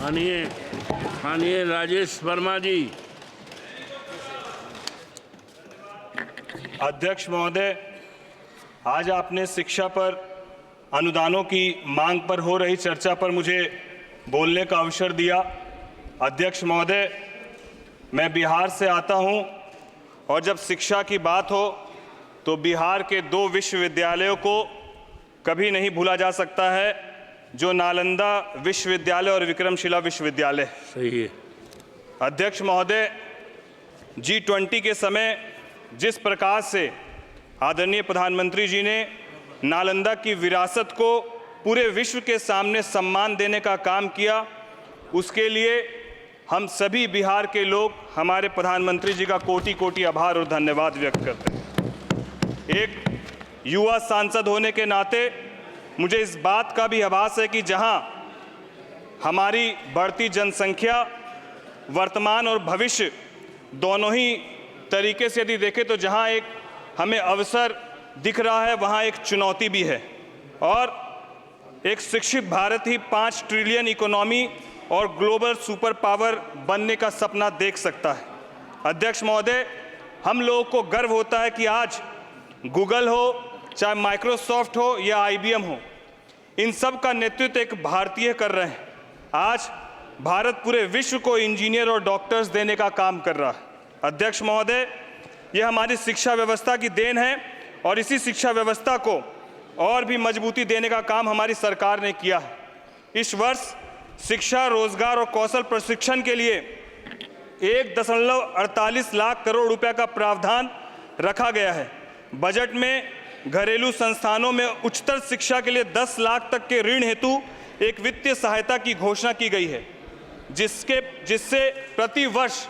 माननीय राजेश वर्मा जी। अध्यक्ष महोदय, आज आपने शिक्षा पर अनुदानों की मांग पर हो रही चर्चा पर मुझे बोलने का अवसर दिया। अध्यक्ष महोदय, मैं बिहार से आता हूं और जब शिक्षा की बात हो तो बिहार के 2 विश्वविद्यालयों को कभी नहीं भूला जा सकता है, जो नालंदा विश्वविद्यालय और विक्रमशिला विश्वविद्यालय। सही है। अध्यक्ष महोदय, G20 के समय जिस प्रकार से आदरणीय प्रधानमंत्री जी ने नालंदा की विरासत को पूरे विश्व के सामने सम्मान देने का काम किया, उसके लिए हम सभी बिहार के लोग हमारे प्रधानमंत्री जी का कोटि कोटि आभार और धन्यवाद व्यक्त करते हैं। एक युवा सांसद होने के नाते मुझे इस बात का भी आभास है कि जहां हमारी बढ़ती जनसंख्या वर्तमान और भविष्य दोनों ही तरीके से यदि देखें तो जहां एक हमें अवसर दिख रहा है, वहां एक चुनौती भी है। और एक शिक्षित भारत ही 5 ट्रिलियन इकोनॉमी और ग्लोबल सुपर पावर बनने का सपना देख सकता है। अध्यक्ष महोदय, हम लोगों को गर्व होता है कि आज गूगल हो, चाहे माइक्रोसॉफ्ट हो या IBM हो, इन सब का नेतृत्व एक भारतीय कर रहे हैं। आज भारत पूरे विश्व को इंजीनियर और डॉक्टर्स देने का काम कर रहा है। अध्यक्ष महोदय, यह हमारी शिक्षा व्यवस्था की देन है और इसी शिक्षा व्यवस्था को और भी मजबूती देने का काम हमारी सरकार ने किया है। इस वर्ष शिक्षा, रोजगार और कौशल प्रशिक्षण के लिए 1.48 लाख करोड़ रुपए का प्रावधान रखा गया है। बजट में घरेलू संस्थानों में उच्चतर शिक्षा के लिए 10 लाख तक के ऋण हेतु एक वित्तीय सहायता की घोषणा की गई है, जिससे प्रति वर्ष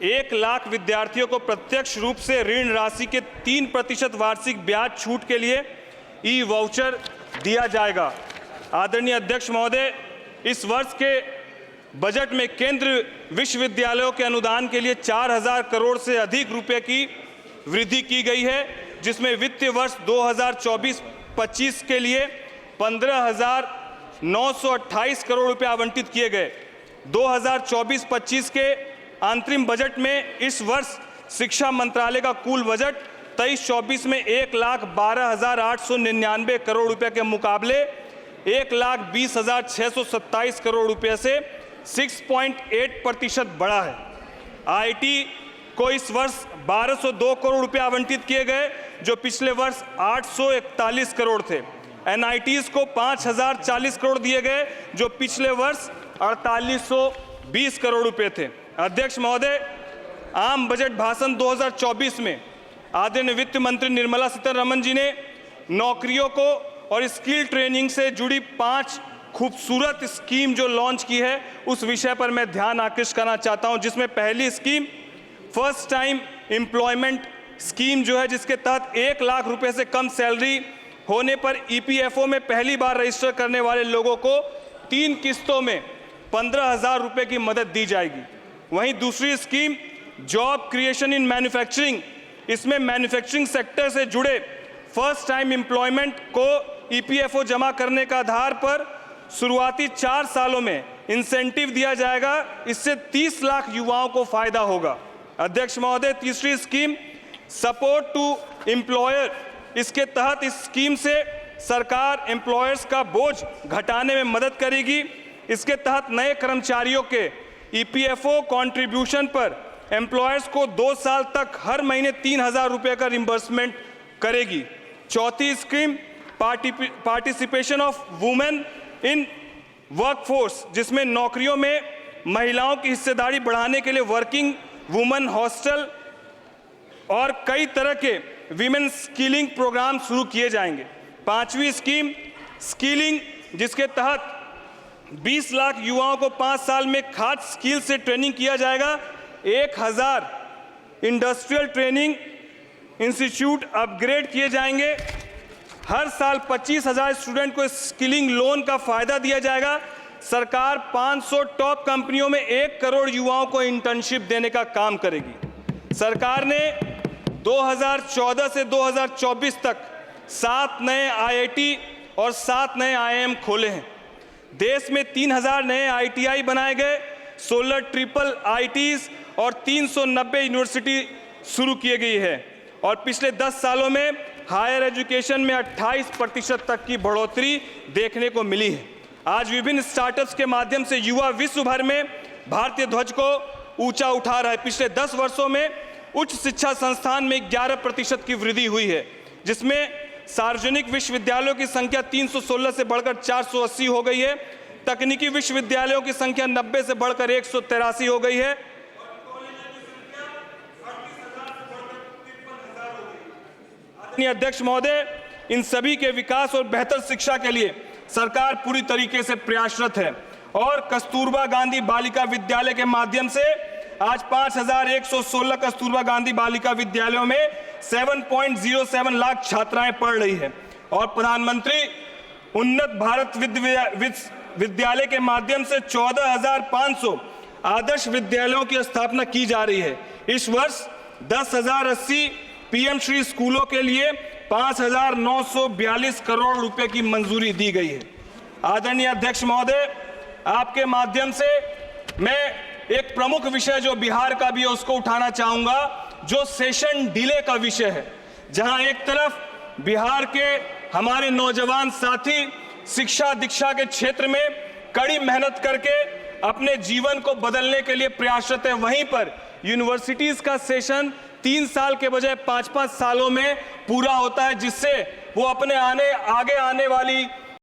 1 लाख विद्यार्थियों को प्रत्यक्ष रूप से ऋण राशि के 3% वार्षिक ब्याज छूट के लिए ई-वाउचर दिया जाएगा। आदरणीय अध्यक्ष महोदय, इस वर्ष के बजट में केंद्र विश्वविद्यालयों के अनुदान के लिए 4000 करोड़ से अधिक रुपए की वृद्धि की गई है, जिसमें वित्तीय वर्ष 2024-25 के लिए 15,928 करोड़ रुपए आवंटित किए गए। 2024-25 के अंतरिम बजट में इस वर्ष शिक्षा मंत्रालय का कुल बजट 23-24 में 1,12,899 करोड़ रुपए के मुकाबले 1,20,627 करोड़ रुपए से 6.8% बढ़ा है। IIT को इस वर्ष 1202 करोड़ रुपए आवंटित किए गए, जो पिछले वर्ष 841 करोड़ थे। NITs को 5,040 करोड़ दिए गए, जो पिछले वर्ष 4,820 करोड़ रुपए थे। अध्यक्ष महोदय, आम बजट भाषण 2024 में आदरणीय वित्त मंत्री निर्मला सीतारमण जी ने नौकरियों को और स्किल ट्रेनिंग से जुड़ी 5 खूबसूरत स्कीम जो लॉन्च की है, उस विषय पर मैं ध्यान आकृष्ट करना चाहता हूं, जिसमें पहली scheme first time employment scheme जो है, जिसके तहत 1 लाख रुपए से कम सैलरी होने पर EPFO में पहली बार रजिस्टर करने वाले लोगों को 3 किस्तों में 15,000 रुपए की मदद दी जाएगी। वहीं दूसरी scheme job creation in manufacturing, इसमें मैन्युफैक्चरिंग सेक्टर से जुड़े फर्स्ट टाइम एम्प्लॉयमेंट को EPFO जमा करने का आधार पर शुरुआती 4 सालों में इंसेंटिव दिया जाएगा। इससे 30 लाख युवाओं को फायदा होगा। अध्यक्ष महोदय, तीसरी स्कीम सपोर्ट टू एम्प्लॉयर, इसके तहत इस स्कीम से सरकार एम्प्लॉयर्स का बोझ घटाने में मदद करेगी। इसके तहत नए कर्मचारियों के EPFO कंट्रीब्यूशन पर एम्प्लॉयर्स को 2 साल तक हर महीने 3,000 रुपये का रिम्बर्समेंट करेगी। चौथी scheme participation of women in workforce, जिसमें नौकरियों में महिलाओं की हिस्सेदारी बढ़ाने के लिए वर्किंग वुमेन हॉस्टल और कई तरह के विमेन स्किलिंग प्रोग्राम शुरू किए जाएंगे। पांचवी स्कीम स्किलिंग, जिसके तहत 20 लाख युवाओं को 5 साल में खाद स्किल से ट्रेनिंग किया जाएगा। 1,000 इंडस्ट्रियल ट्रेनिंग इंस्टीट्यूट अपग्रेड किए जाएंगे। हर साल 25,000 स्टूडेंट को स्किलिंग लोन का फायदा दिया जाएगा। सरकार 500 टॉप कंपनियों में 1 करोड़ युवाओं को इंटर्नशिप देने का काम करेगी। सरकार ने 2014 से 2024 तक 7 नए IIT और 7 नए IIM खोले हैं। देश में 3000 नए ITI बनाए गए, 16 ट्रिपल ITs और 390 यूनिवर्सिटी शुरू की गई है और पिछले 10 सालों में हायर एजुकेशन में 28% तक की बढ़ोतरी देखने को मिली है। आज विभिन्न स्टार्टअप्स के माध्यम से युवा विश्व भर में भारतीय ध्वज को ऊंचा उठा रहा है। पिछले 10 वर्षों में उच्च शिक्षा संस्थान में 11% की वृद्धि हुई है, जिसमें सार्वजनिक विश्वविद्यालयों की संख्या 316 से बढ़कर 480 हो गई है, तकनीकी विश्वविद्यालयों की संख्या 90 से बढ़कर 183 हो गई है। आदरणीय अध्यक्ष महोदय, इन सभी के विकास और बेहतर शिक्षा के लिए सरकार पूरी तरीके से प्रयासरत है और कस्तूरबा गांधी बालिका विद्यालय के माध्यम से आज 5116 कस्तूरबा गांधी बालिका विद्यालयों में 7.07 लाख छात्राएं पढ़ रही है और प्रधानमंत्री उन्नत भारत विद्यालय के माध्यम से 14,500 आदर्श विद्यालयों की स्थापना की जा रही है। इस वर्ष 10,080 PM श्री स्कूलों के लिए 5,942 करोड़ रुपए की मंजूरी दी गई है। आदरणीय अध्यक्ष महोदय, आपके माध्यम से मैं एक प्रमुख विषय जो बिहार का भी है उसको उठाना चाहूंगा, जो सेशन डिले का विषय है, जहां एक तरफ बिहार के हमारे नौजवान साथी शिक्षा दीक्षा के क्षेत्र में कड़ी मेहनत करके अपने जीवन को बदलने के लिए प्रयासरत है, वहीं पर यूनिवर्सिटीज का सेशन 3 साल के बजाय 5-5 सालों में पूरा होता है, जिससे वो अपने आगे आने वाली